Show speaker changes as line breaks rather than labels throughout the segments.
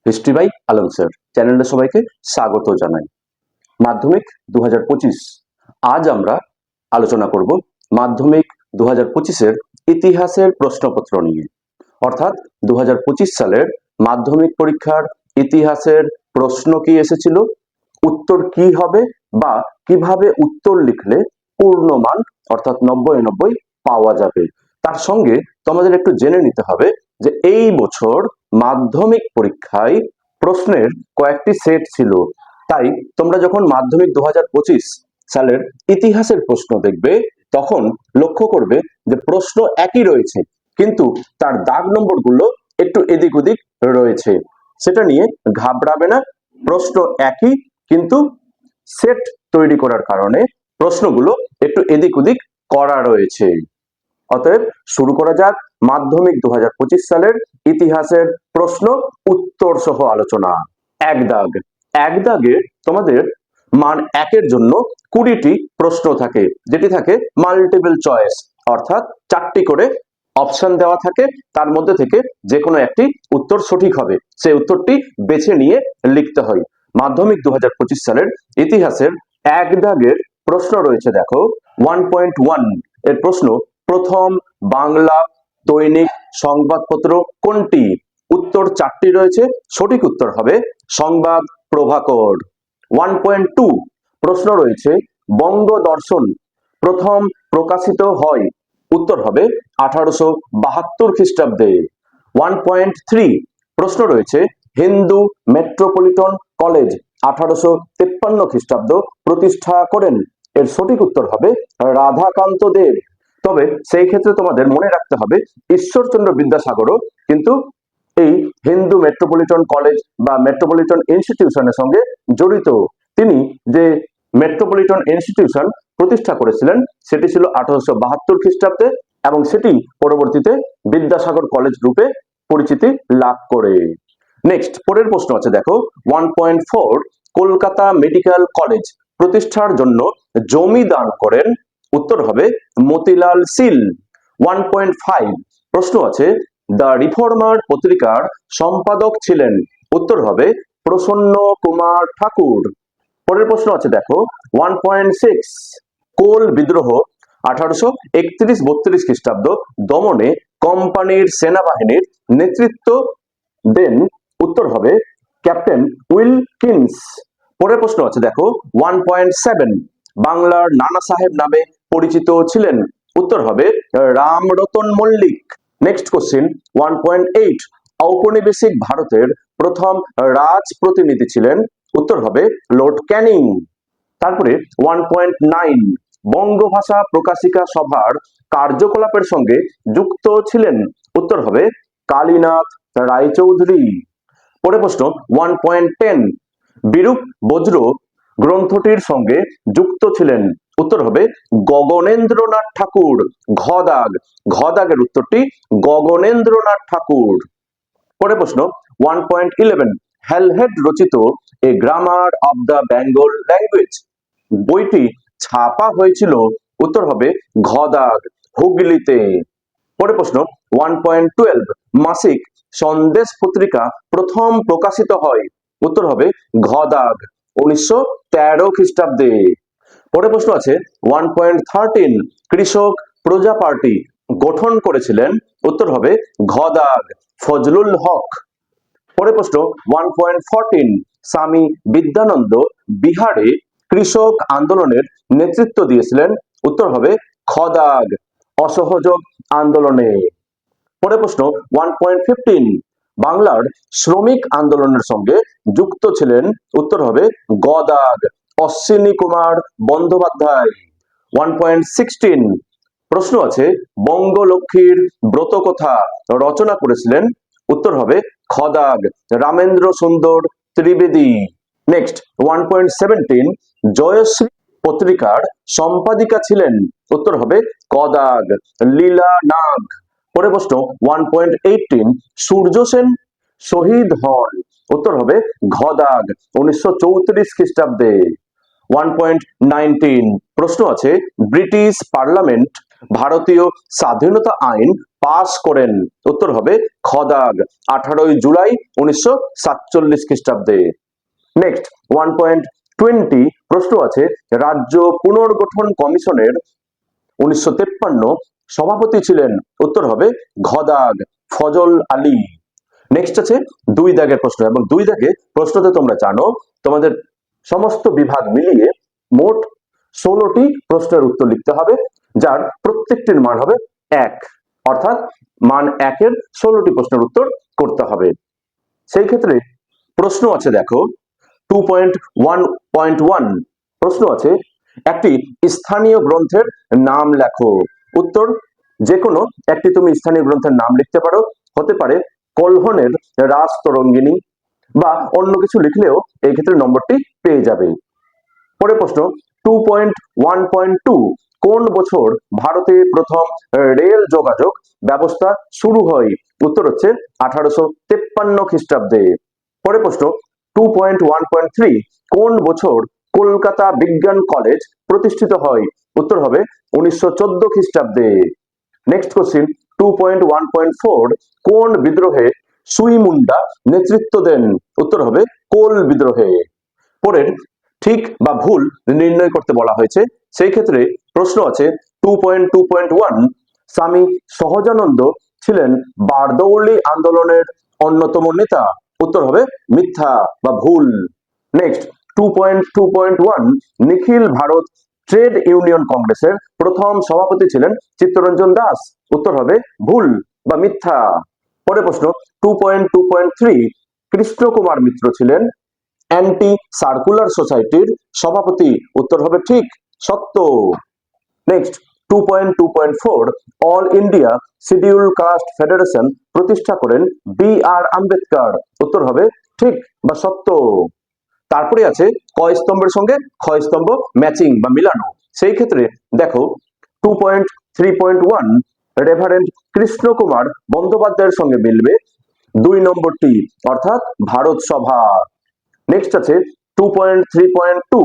History by Alam sir চ্যানেলে সবাইকে স্বাগত জানাই। মাধ্যমিক 2025 আজ আমরা আলোচনা করব মাধ্যমিক 2025-এর ইতিহাসের প্রশ্নপত্র নিয়ে। অর্থাৎ 2025 সালের মাধ্যমিক পরীক্ষার ইতিহাসের প্রশ্ন কি এসেছিল, উত্তর কি হবে বা কিভাবে উত্তর লিখলে পূর্ণমান অর্থাৎ 90-90 পাওয়া যাবে। তার সঙ্গে তোমাদের একটু জেনে নিতে হবে যে এই বছর মাধ্যমিক পরীক্ষায় প্রশ্নের কয়েকটি সেট ছিল। তাই তোমরা যখন মাধ্যমিক 2025 সালের ইতিহাসের প্রশ্ন দেখবে তখন লক্ষ্য করবে যে প্রশ্ন একই রয়েছে, কিন্তু তার দাগ নম্বরগুলো একটু এদিক ওদিক রয়েছে। সেটা নিয়ে ঘাবড়াবে না, প্রশ্ন একই, কিন্তু সেট তৈরি করার কারণে প্রশ্নগুলো একটু এদিক ওদিক করা রয়েছে। অতএব শুরু করা যাক মাধ্যমিক 2025 সালের ইতিহাসের প্রশ্ন উত্তর সহ আলোচনা। এক দাগে তোমাদের মান 1-এর জন্য 20টি প্রশ্ন থাকে, যেটি থাকে মাল্টিপল চয়েস, অর্থাৎ 4টি করে অপশন দেওয়া থাকে, তার মধ্যে থেকে যে কোনো একটি উত্তর সঠিক হবে, সেই উত্তরটি বেছে নিয়ে লিখতে হয়। মাধ্যমিক 2025 সালের ইতিহাসের এক দাগের প্রশ্ন রয়েছে, দেখো 1.1 এর প্রশ্ন, প্রথম বাংলা দৈনিক সংবাদপত্র কোনটি? উত্তর 4টি রয়েছে, সঠিক উত্তর হবে সংবাদ প্রভাকর। 1.2 প্রশ্ন রয়েছে, বঙ্গদর্শন প্রথম প্রকাশিত হয়? উত্তর হবে 1872 খ্রিস্টাব্দে। 1.3 প্রশ্ন রয়েছে, হিন্দু মেট্রোপলিটন কলেজ 1853 খ্রিস্টাব্দ প্রতিষ্ঠা করেন? এর সঠিক উত্তর হবে রাধাকান্ত দেব। তবে সেই ক্ষেত্রে তোমাদের মনে রাখতে হবে ঈশ্বরচন্দ্র বিদ্যাসাগরও কিন্তু এই হিন্দু মেট্রোপলিটন কলেজ বা মেট্রোপলিটন ইনস্টিটিউশনের সঙ্গে জড়িত। তিনি যে মেট্রোপলিটন ইনস্টিটিউশন প্রতিষ্ঠা করেছিলেন সেটি ছিল 1872 খ্রিস্টাব্দে, এবং সেটি পরবর্তীতে বিদ্যাসাগর কলেজ রূপে পরিচিতি লাভ করে। নেক্সট পরের প্রশ্ন আছে, দেখো 1.4 কলকাতা মেডিকেল কলেজ প্রতিষ্ঠার জন্য জমি দান করেন? উত্তর হবে মতিলাল সিল। 1.5 প্রশ্ন আছে, দ্য রিফর্মার পত্রিকার সম্পাদক ছিলেন? উত্তর হবে প্রসন্ন কুমার ঠাকুর। পরের প্রশ্ন আছে, দেখো 1.6 কোল বিদ্রোহ 1831-32 খ্রিস্টাব্দ দমনে কোম্পানির সেনাবাহিনীর নেতৃত্ব দেন? উত্তর হবে ক্যাপ্টেন উইলকিন্স। পরের প্রশ্ন আছে, দেখো 1.7 বাংলার নানা সাহেব নামে পরিচিত ছিলেন? উত্তর হবে রামরতন মল্লিক। নেক্সট কোশ্চেন 1.8 ঔপনিবেশিক ভারতের প্রথম রাজ প্রতিনিধি ছিলেন? উত্তর হবে লর্ড ক্যানিং। তারপরে 1.9 বঙ্গভাষা প্রকাশিকা সভার কার্যকলাপের সঙ্গে যুক্ত ছিলেন? উত্তর হবে কালীনাথ রায়চৌধুরী। পরের প্রশ্ন 1.10 বিরূপ বজ্র গ্রন্থটির সঙ্গে যুক্ত ছিলেন? উত্তর হবে গগনেন্দ্রনাথ ঠাকুর। ঘদাগের উত্তরটি গগনেন্দ্রনাথ ঠাকুর। পরের প্রশ্ন 1.11 হ্যালহেড রচিত a grammar of the Bengal language বইটি ছাপা হয়েছিল? উত্তর হবে ঘদাগ, হুগলিতে। পরের প্রশ্ন 1.12 মাসিক সন্দেশ পত্রিকা প্রথম প্রকাশিত হয়? উত্তর হবে ঘদাগ, 1913 খ্রিস্টাব্দে। পরের প্রশ্ন আছে 1.13 কৃষক প্রজা পার্টি গঠন করেছিলেন? উত্তর হবে ঘদাগ, ফজলুল হক। পরের প্রশ্ন 1.14 স্বামী বিদ্যানন্দ বিহারে কৃষক আন্দোলনের নেতৃত্ব দিয়েছিলেন? উত্তর হবে খদাগ, অসহযোগ আন্দোলনে। পরের প্রশ্ন 1.15 বাংলার শ্রমিক আন্দোলনের সঙ্গে যুক্ত ছিলেন? উত্তর হবে গদাগ, অশ্বিনী কুমার বন্দ্যোপাধ্যায়। 1.16 প্রশ্ন আছে, বঙ্গলক্ষ্মীর ব্রতকথা রচনা করেছিলেন? উত্তর হবে খদাগ, রামেন্দ্র সুন্দর ত্রিবেদী। নেক্সট 1.17 জয়শ্রী পত্রিকার সম্পাদিকা ছিলেন? উত্তর হবে কদাগ, লীলা নাগ। পরে প্রশ্ন 1.18 সূর্য সেন শহীদ হন? উত্তর হবে ঘদাগ, 1934 খ্রিস্টাব্দে। 1.19 প্রশ্ন আছে, ব্রিটিশ পার্লামেন্ট ভারতীয় স্বাধীনতা আইন পাস করেন? উত্তর হবে খদাগ 18 জুলাই 1947 খ্রিস্টাব্দে। নেক্সট 1.20 প্রশ্ন আছে, রাজ্য পুনর্গঠন কমিশনের 1953 সভাপতি ছিলেন? উত্তর হবে ঘদাগ ফজল আলী। নেক্সট আছে 2 দাগের প্রশ্ন, এবং 2 দাগে প্রশ্নতে তোমরা জানো তোমাদের সমস্ত বিভাগ মিলিয়ে মোট 16টি প্রশ্নের উত্তর লিখতে হবে, যার প্রত্যেকটির মান হবে 1, অর্থাৎ মান 1-এর 16টি প্রশ্নের উত্তর করতে হবে। সেই ক্ষেত্রে প্রশ্ন আছে দেখো 2.1.1 প্রশ্ন আছে, একটি স্থানীয় গ্রন্থের নাম লেখো। উত্তর, যে কোনো একটি তুমি স্থানীয় গ্রন্থের নাম লিখতে পারো, হতে পারে কল্হণের রাজতরঙ্গিনী বা অন্য কিছু লিখলেও এই ক্ষেত্রে নম্বরটি পেয়ে যাবে। পরের প্রশ্ন 2.1.2 কোন বছর ভারতে প্রথম রেল যোগাযোগ ব্যবস্থা শুরু হয়? উত্তর হচ্ছে 1853 খ্রিস্টাব্দে। পরের প্রশ্ন 2.1.3 কোন বছর কলকাতা বিজ্ঞান কলেজ প্রতিষ্ঠিত হয়? উত্তর হবে 1914 খ্রিস্টাব্দে। নেক্সট কোশ্চিন 2.1.4 কোন বিদ্রোহে সুই মুন্ডা নেতৃত্ব দেন? উত্তর হবে কোল বিদ্রোহে। পরের ঠিক বা ভুল নির্ণয় করতে বলা হয়েছে, সেই ক্ষেত্রে প্রশ্ন আছে 2.2.1 স্বামী সহজানন্দ ছিলেন বারদৌলি আন্দোলনের অন্যতম নেতা? উত্তর হবে মিথ্যা বা ভুল। নেক্সট 2.2.1 নিখিল ভারত ট্রেড ইউনিয়ন কংগ্রেসের প্রথম সভাপতি ছিলেন চিত্তরঞ্জন দাস? উত্তর হবে ভুল বা মিথ্যা। পরের প্রশ্ন 2.2.3 কৃষ্ণ কুমার মিত্র ছিলেন অ্যান্টি সার্কুলার সোসাইটির সভাপতি? উত্তর হবে ঠিক, সত্য। Next 2.2.4 all India schedule caste federation প্রতিষ্ঠা করেন বি.আর. আম্বেদকর? উত্তর হবে ঠিক বা সত্য। তারপরে আছে ক স্তম্ভের সঙ্গে খ স্তম্ভ ম্যাচিং বা মিলানো, সেই ক্ষেত্রে দেখো 2.3.1 রেভারেন্ড কৃষ্ণ কুমার বন্দ্যোপাধ্যায়ের সঙ্গে মিলবে 2 নম্বরটি, অর্থাৎ ভারত সভা। নেক্সট আছে 2.3.2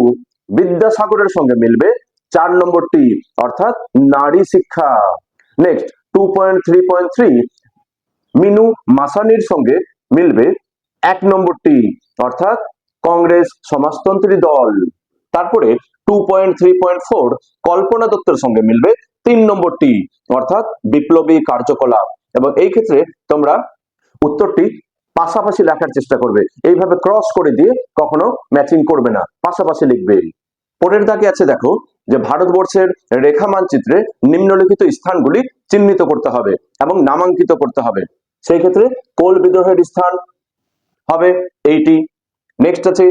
বিদ্যাসাগরের সঙ্গে মিলবে 4 নম্বরটি, অর্থাৎ নারী শিক্ষা। নেক্সট 2.3.3 মিনু মাসানির সঙ্গে মিলবে 1 নম্বরটি, অর্থাৎ কংগ্রেস সমাজতন্ত্রী দল। তারপরে 2.3.4 কল্পনা দত্তের সঙ্গে মিলবে 3 নম্বরটি, অর্থাৎ বিপ্লবী কার্যকলাপ। এবং এই ক্ষেত্রে তোমরা উত্তরটি পাশাপাশি লেখার চেষ্টা করবে, এইভাবে ক্রস করে দিয়ে কখনো ম্যাচিং করবে না, পাশাপাশি লিখবে। পরের দাগে আছে দেখো যে ভারতবর্ষের রেখা মানচিত্রে নিম্নলিখিত স্থানগুলি চিহ্নিত করতে হবে এবং নামাঙ্কিত করতে হবে। সেই ক্ষেত্রে কোল বিদ্রোহের স্থান হবে এইটি। নেক্সট আছে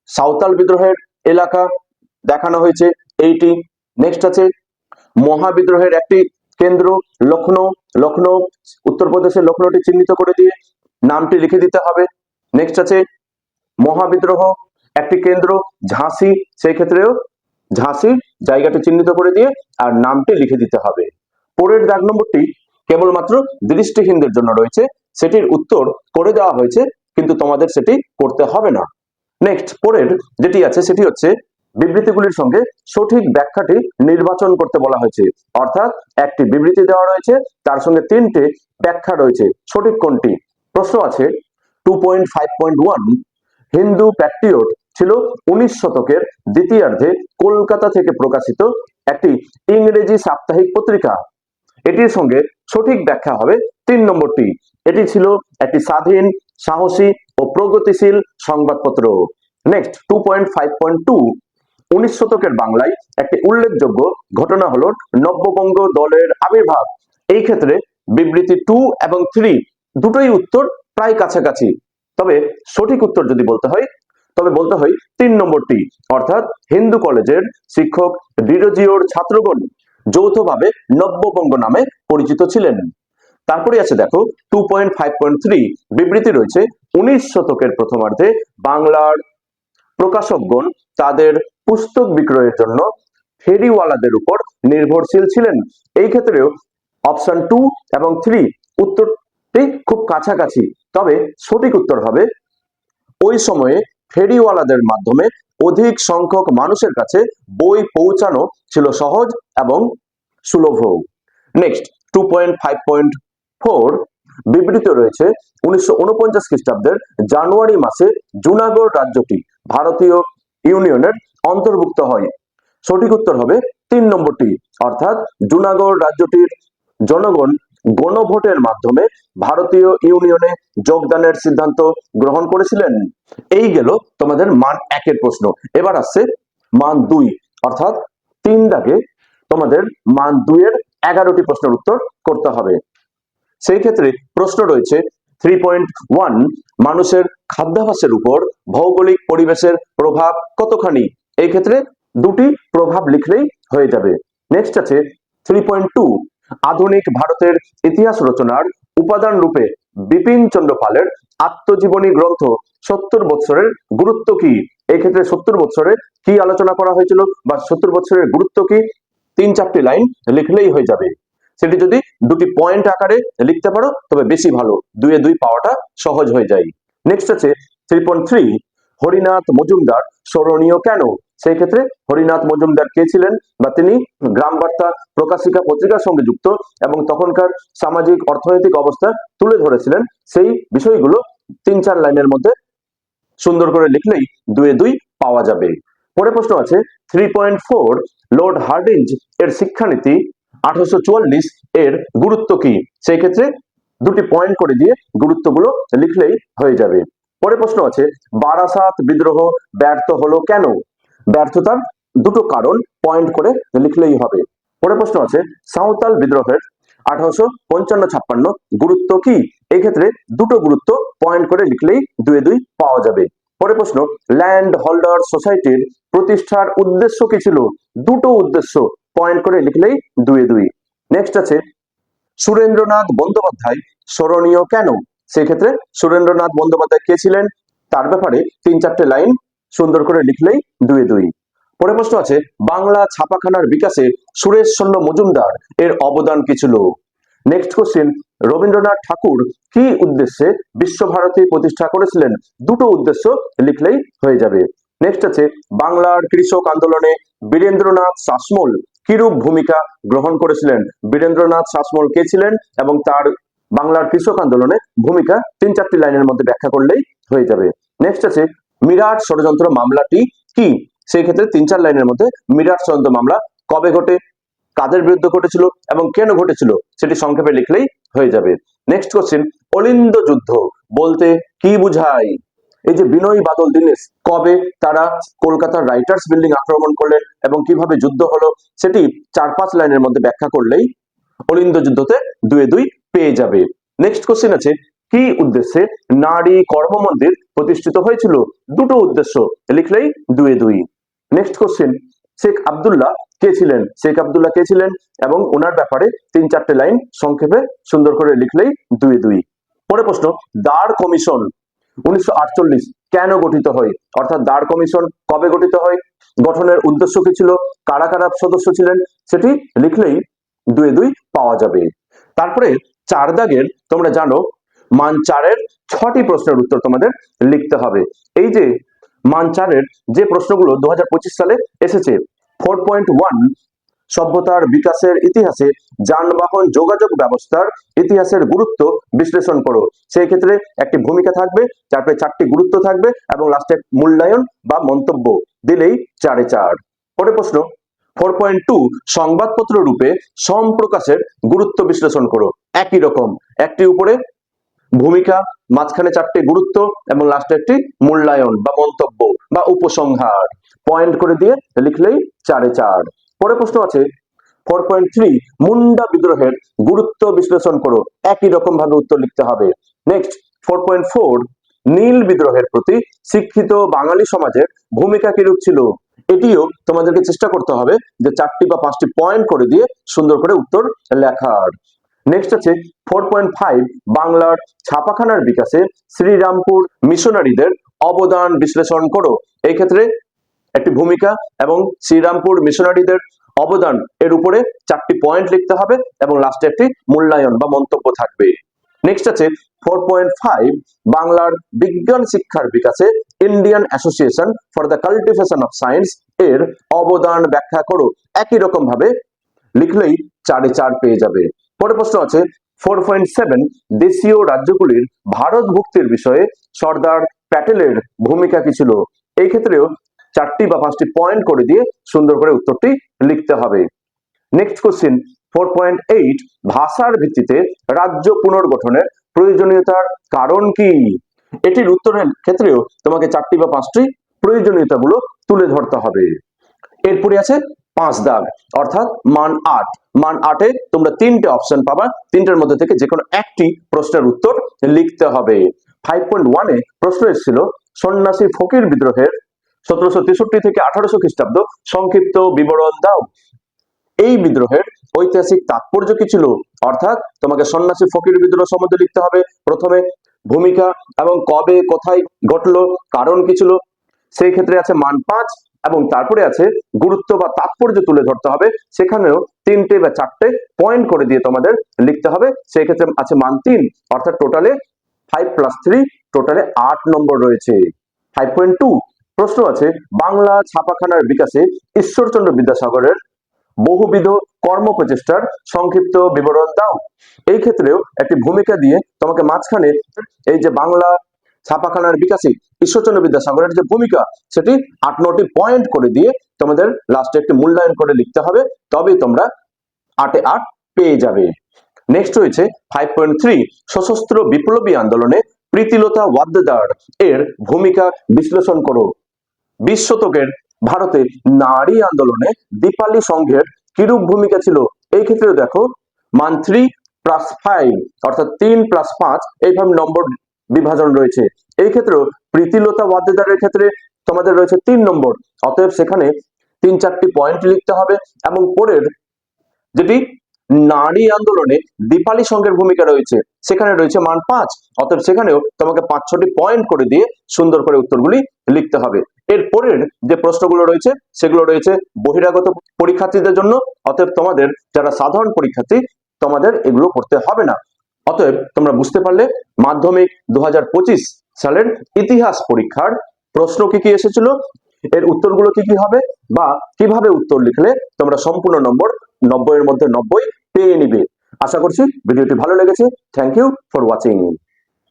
সাঁওতাল বিদ্রোহের এলাকা দেখানো হয়েছে এইটি। নেক্সট আছে মহাবিদ্রোহের একটি কেন্দ্র লখনৌ, লখনৌ উত্তরপ্রদেশের লখনৌটি চিহ্নিত করে দিয়ে নামটি লিখে দিতে হবে। নেক্সট আছে মহাবিদ্রোহ একটি কেন্দ্র ঝাঁসি, সেই ক্ষেত্রেও ঝাঁসি জায়গাটি চিহ্নিত করে দিয়ে আর নামটি লিখে দিতে হবে। পরের দাগ নম্বরটি কেবলমাত্র দৃষ্টিহীনদের জন্য রয়েছে, সেটির উত্তর করে দেওয়া হয়েছে কিন্তু তোমাদের সেটি করতে হবে না। নেক্সট পরের যেটি আছে সেটি হচ্ছে বিবৃতিগুলির সঙ্গে সঠিক ব্যাখ্যাটি নির্বাচন করতে বলা হয়েছে, অর্থাৎ একটি বিবৃতি দেওয়া রয়েছে তার সঙ্গে 3টে ব্যাখ্যা রয়েছে, সঠিক কোনটি? প্রশ্ন আছে 2.5.1 হিন্দু প্যাট্রিয়ট ছিল 19 শতকের দ্বিতীয়ার্ধে কলকাতা থেকে প্রকাশিত একটি ইংরেজি সাপ্তাহিক পত্রিকা। এটির সঙ্গে সঠিক ব্যাখ্যা হবে 3 নম্বরটি, এটি ছিল একটি স্বাধীন, সাহসী ও প্রগতিশীল সংবাদপত্র। নেক্সট 2.5.2 19 শতকের বাংলায় একটি উল্লেখযোগ্য ঘটনা হলো নব্যবঙ্গ দলের আবির্ভাব। এই ক্ষেত্রে বিবৃতি 2 এবং 3 দুটোই উত্তর প্রায় কাছাকাছি, তবে সঠিক উত্তর যদি বলতে হয় তবে বলতে হয় 3 নম্বরটি, অর্থাৎ হিন্দু কলেজের শিক্ষক ডিরোজিওর ছাত্রগণ যৌথভাবে নব্যবঙ্গ নামে পরিচিত ছিলেন। তারপরে আছে দেখো 2.5.3 বিবৃতি রয়েছে 19 শতকের প্রথমার্ধে বাংলার প্রকাশকগণ তাদের পুস্তক বিক্রয়ের জন্য ফেরিওয়ালাদের উপর নির্ভরশীল ছিলেন। এই ক্ষেত্রেও অপশন 2 এবং 3 উত্তরটি খুব কাছাকাছি, তবে সঠিক উত্তর হবে ওই সময়ে ফেরিওয়ালাদের মাধ্যমে অধিক সংখ্যক মানুষের কাছে বই পৌঁছানো ছিল সহজ এবং সুলভ। নেক্সট 2.5.4 বিবৃত রয়েছে 1949 খ্রিস্টাব্দের জানুয়ারি মাসে জুনাগড় রাজ্যটি ভারতীয় ইউনিয়নের অন্তর্ভুক্ত হয়। সঠিক উত্তর হবে 3 নম্বরটি, অর্থাৎ জুনাগড় রাজ্যটির জনগণ গণভোটের মাধ্যমে ভারতীয় ইউনিয়নে যোগদানের সিদ্ধান্ত গ্রহণ করেছিলেন। এই গেল তোমাদের মান 1 এর প্রশ্ন। এবার আসছে মান 2, অর্থাৎ 3 দাগে তোমাদের মান 2 এর 11টি প্রশ্নের উত্তর করতে হবে। সেই ক্ষেত্রে প্রশ্ন রয়েছে 3.1 মানুষের খাদ্যাভ্যাসের উপর ভৌগোলিক পরিবেশের প্রভাব কতখানি। এই ক্ষেত্রে দুটি প্রভাব লিখলেই হয়ে যাবে। নেক্সট আছে 3.2 আধুনিক ভারতের ইতিহাস রচনার উপাদান রূপে বিপিন চন্দ্র পালের আত্মজীবনী গ্রন্থ 70 বৎসরের গুরুত্ব কি। এই ক্ষেত্রে 70 বৎসরে কি আলোচনা করা হয়েছিল বা 70 বৎসরের গুরুত্ব কি, 3-4টি লাইন লিখলেই হয়ে যাবে। সেটি যদি দুটি পয়েন্ট আকারে লিখতে পারো তবে বেশি ভালো, 2 এ 2 পাওয়াটা সহজ হয়ে যায়। নেক্সট আছে 3.3 হরিনাথ মজুমদার স্মরণীয় কেন। সেই ক্ষেত্রে হরিনাথ মজুমদার কে ছিলেন, বা তিনি গ্রাম বার্তা প্রকাশিকা পত্রিকার সঙ্গে যুক্ত এবং তখনকার সামাজিক অর্থনৈতিক অবস্থা তুলে ধরেছিলেন। সেই বিষয়গুলো 3-4 লাইনের মধ্যে সুন্দর করে লিখলেই 2 এ 2 পাওয়া যাবে। পরে প্রশ্ন আছে 3.4 লর্ড হার্ডিঞ্জ এর শিক্ষানীতি 1844 এর গুরুত্ব কি। সেই ক্ষেত্রে দুটি পয়েন্ট করে দিয়ে গুরুত্বগুলো লিখলেই হয়ে যাবে। পরে প্রশ্ন আছে বারাসাত বিদ্রোহ ব্যর্থ হলো কেন। ব্যর্থতার দুটো কারণ পয়েন্ট করে লিখলেই হবে। পরে প্রশ্ন আছে সাঁওতাল বিদ্রোহের 1855-56 গুরুত্ব কি। এই ক্ষেত্রে দুটো গুরুত্ব পয়েন্ট করে লিখলেই 2 এ 2 পাওয়া যাবে। পরে প্রশ্ন ল্যান্ড হোল্ডার সোসাইটির প্রতিষ্ঠার উদ্দেশ্য কি ছিল। দুটো উদ্দেশ্য পয়েন্ট করে লিখলেই 2 এ 2। নেক্সট আছে সুরেন্দ্রনাথ বন্দ্যোপাধ্যায় স্মরণীয় কেন। সেই ক্ষেত্রে সুরেন্দ্রনাথ বন্দ্যোপাধ্যায় কে ছিলেন তার ব্যাপারে 3-4টে লাইন সুন্দর করে লিখলেই 2 এ 2। পরে প্রশ্ন আছে বাংলা ছাপাখানার বিকাশে সুরেশচন্দ্র মজুমদার এর অবদান কি ছিল। নেক্সট কোশ্চেন রবীন্দ্রনাথ ঠাকুর কি উদ্দেশ্যে বিশ্বভারতী প্রতিষ্ঠা করেছিলেন। দুটো উদ্দেশ্য লিখলেই হয়ে যাবে। নেক্সট আছে বাংলার কৃষক আন্দোলনে বীরেন্দ্রনাথ শাসমল কিরূপ ভূমিকা গ্রহণ করেছিলেন। বীরেন্দ্রনাথ শাসমল কে ছিলেন এবং তার বাংলার কৃষক আন্দোলনে ভূমিকা 3-4টি লাইনের মধ্যে ব্যাখ্যা করলেই হয়ে যাবে। নেক্সট আছে মিরাট ষড়যন্ত্র মামলাটি কি। সেই ক্ষেত্রে 3-4 লাইনের মধ্যে মিরাট ষড়যন্ত্র মামলা কবে ঘটে, কাদের বিরুদ্ধে ঘটেছিল এবং কেন ঘটেছিল সেটি সংক্ষেপে লিখলেই হয়ে যাবে। নেক্সট কোশ্চেন অলিন্দ যুদ্ধ বলতে কি বোঝায়। এই যে বিনয় বাদল দীনেশ কবে তারা কলকাতার রাইটার্স বিল্ডিং আক্রমণ করলেন এবং কিভাবে যুদ্ধ হলো সেটি 4-5 লাইনের মধ্যে ব্যাখ্যা করলেই অলিন্দ যুদ্ধতে 2 এ 2 পেয়ে যাবে। নেক্সট কোশ্চেন আছে কি উদ্দেশ্যে নারী কর্ম মন্দির প্রতিষ্ঠিত হয়েছিল। দুটো উদ্দেশ্য লিখলেই 2 এ 2। নেক্সট কোশ্চেন শেখ আব্দুল্লাহ কে ছিলেন। শেখ আব্দুল্লাহ কে ছিলেন এবং ওনার ব্যাপারে 3-4টে লাইন সংক্ষেপে সুন্দর করে লিখলেই 2 এ 2। পরে প্রশ্ন দাঁড় কমিশন 1948 কেন গঠিত হয়, অর্থাৎ দাঁড় কমিশন কবে গঠিত হয়, গঠনের উদ্দেশ্য কি ছিল, কারা কারা সদস্য ছিলেন সেটি লিখলেই 2 এ 2 পাওয়া যাবে। তারপরে 4 দাগের তোমরা জানো মান 4 এর 6টি প্রশ্নের উত্তর তোমাদের লিখতে হবে। এই যে মান 4 এর যে প্রশ্নগুলো 2025 সালে এসেছে 4.1 সভ্যতার বিকাশের ইতিহাসে যানবাহন যোগাযোগ ব্যবস্থার ইতিহাসের গুরুত্ব বিশ্লেষণ করো। সেই ক্ষেত্রে একটি ভূমিকা থাকবে, তারপরে 4টি গুরুত্ব থাকবে এবং লাস্টে মূল্যায়ন বা মন্তব্য দিলেই 4 এ 4। পরে প্রশ্ন 4.2 সংবাদপত্র রূপে সম্প্রকাশের গুরুত্ব বিশ্লেষণ করো। একই রকম একটি উপরে ভূমিকা, মাঝখানে 4টে গুরুত্ব এবং লাস্টে একটি মূল্যায়ন বা মন্তব্য বা উপসংহার পয়েন্ট করে দিয়ে লিখলেই 4 এ 4। পরে প্রশ্ন আছে 4.3 মুন্ডা বিদ্রোহের গুরুত্ব বিশ্লেষণ করো। একই রকম ভাবে উত্তর লিখতে হবে। নেক্সট 4.4 নীল বিদ্রোহের প্রতি শিক্ষিত বাঙালি সমাজের ভূমিকা কিরূপ ছিল। এটিও তোমাদেরকে চেষ্টা করতে হবে যে 4টি বা 5টি পয়েন্ট করে দিয়ে সুন্দর করে উত্তর লেখার। নেক্সট আছে 4.5 বাংলার ছাপাখানার বিকাশে শ্রীরামপুর মিশনারিদের অবদান বিশ্লেষণ করো। এই ক্ষেত্রে একটি ভূমিকা এবং শ্রীরামপুর মিশনারিদের অবদান এর উপরে 4টি পয়েন্ট লিখতে হবে এবং লাস্টে একটি মূল্যায়ন বা মন্তব্য থাকবে। নেক্সট আছে 4.5 বাংলার বিজ্ঞান শিক্ষার বিকাশে Indian association for the cultivation of science এর অবদান ব্যাখ্যা করো। একই রকম ভাবে লিখলেই 4-এ 4 পেয়ে যাবে। পরের প্রশ্ন আছে 4.7 দেশীয় রাজ্যগুলির ভারত ভুক্তির বিষয়ে সর্দার প্যাটেলের ভূমিকা কি ছিল? এই ক্ষেত্রেও 4টি বা 5টি পয়েন্ট করে দিয়ে সুন্দর করে উত্তরটি লিখতে হবে। নেক্সট কোশ্চেন 4.8 ভাষার ভিত্তিতে রাজ্য পুনর্গঠনের প্রয়োজনীয়তার কারণ কি? এটির উত্তরের ক্ষেত্রেও তোমাকে 4টি বা 5টি প্রয়োজনীয়তাগুলো তুলে ধরতে হবে। এরপরে আছে 5 দাগ অর্থাৎ মান 8। মান 8-এ তোমরা 3টে অপশন পাবা, 3টের মধ্যে থেকে যে কোনো একটি প্রশ্নের উত্তর লিখতে হবে। 5.1-এ প্রশ্ন এসেছিল সন্ন্যাসী ফকির বিদ্রোহের 1763 থেকে 1800 খ্রিস্টাব্দ সংক্ষিপ্ত বিবরণ দাও। এই বিদ্রোহের ঐতিহাসিক তাৎপর্য কি ছিল? অর্থাৎ তোমাকে সন্ন্যাসী ফকির বিদ্রোহ সম্বন্ধে লিখতে হবে, প্রথমে ভূমিকা এবং কবে কোথায় ঘটলো, কারণ কি ছিল, সেই ক্ষেত্রে আছে মান 5 এবং তারপরে আছে গুরুত্ব বা তাৎপর্য তুলে ধরতে হবে, সেখানেও 3টে বা 4টে পয়েন্ট করে দিয়ে তোমাদের লিখতে হবে, সেই ক্ষেত্রে আছে মান 3 অর্থাৎ টোটালে 5 + 3 টোটালে 8 নম্বর রয়েছে। 5.2 প্রশ্ন আছে বাংলা ছাপাখানার বিকাশে ঈশ্বরচন্দ্র বিদ্যাসাগরের বহুবিধ কর্ম প্রচেষ্টার সংক্ষিপ্ত বিবরণ দাও। এই ক্ষেত্রেও একটি ভূমিকা দিয়ে তোমাকে মাঝখানে এই যে বাংলা ছাপাখানার বিকাশে ঈশ্বরচন্দ্র বিদ্যাসাগরের যে ভূমিকা সেটি 8-9টি পয়েন্ট করে দিয়ে তোমাদের লাস্টে একটি মূল্যায়ন করে লিখতে হবে, তবেই তোমরা 8-এ 8 পেয়ে যাবে। নেক্সট রয়েছে 5.3 সশস্ত্র বিপ্লবী আন্দোলনে প্রীতিলতা ওয়াদ্দেদার এর ভূমিকা বিশ্লেষণ করো। 20 শতকের ভারতে নারী আন্দোলনে দীপালি সংঘের কিরূপ ভূমিকা ছিল? এই ক্ষেত্রে দেখো মান 3 + 5 অর্থাৎ 3 + 5 এইভাবে নম্বর বিভাজন রয়েছে। এই ক্ষেত্রেও প্রীতিলতা ওয়াদ্দেদারের ক্ষেত্রে তোমাদের রয়েছে 3 নম্বর, অতএব সেখানে 3-4টি পয়েন্ট লিখতে হবে এবং পরের যেটি নারী আন্দোলনে দীপালি সংঘের ভূমিকা রয়েছে সেখানে রয়েছে মান 5, অতএব সেখানেও তোমাকে 5-6টি পয়েন্ট করে দিয়ে সুন্দর করে উত্তরগুলি লিখতে হবে। এর পরের যে প্রশ্নগুলো রয়েছে সেগুলো রয়েছে বহিরাগত পরীক্ষার্থীদের জন্য, অতএব তোমাদের যারা সাধারণ পরীক্ষার্থী তোমাদের এগুলো করতে হবে না। অতএব তোমরা বুঝতে পারলে মাধ্যমিক 2025 সালের ইতিহাস পরীক্ষার প্রশ্ন কি কি এসেছিল, এর উত্তরগুলো কি কি হবে বা কিভাবে উত্তর লিখলে তোমরা সম্পূর্ণ নম্বর 90 এর মধ্যে 90 পেয়ে নিবে। আশা করছি ভিডিওটি ভালো লেগেছে। Thank you for watching.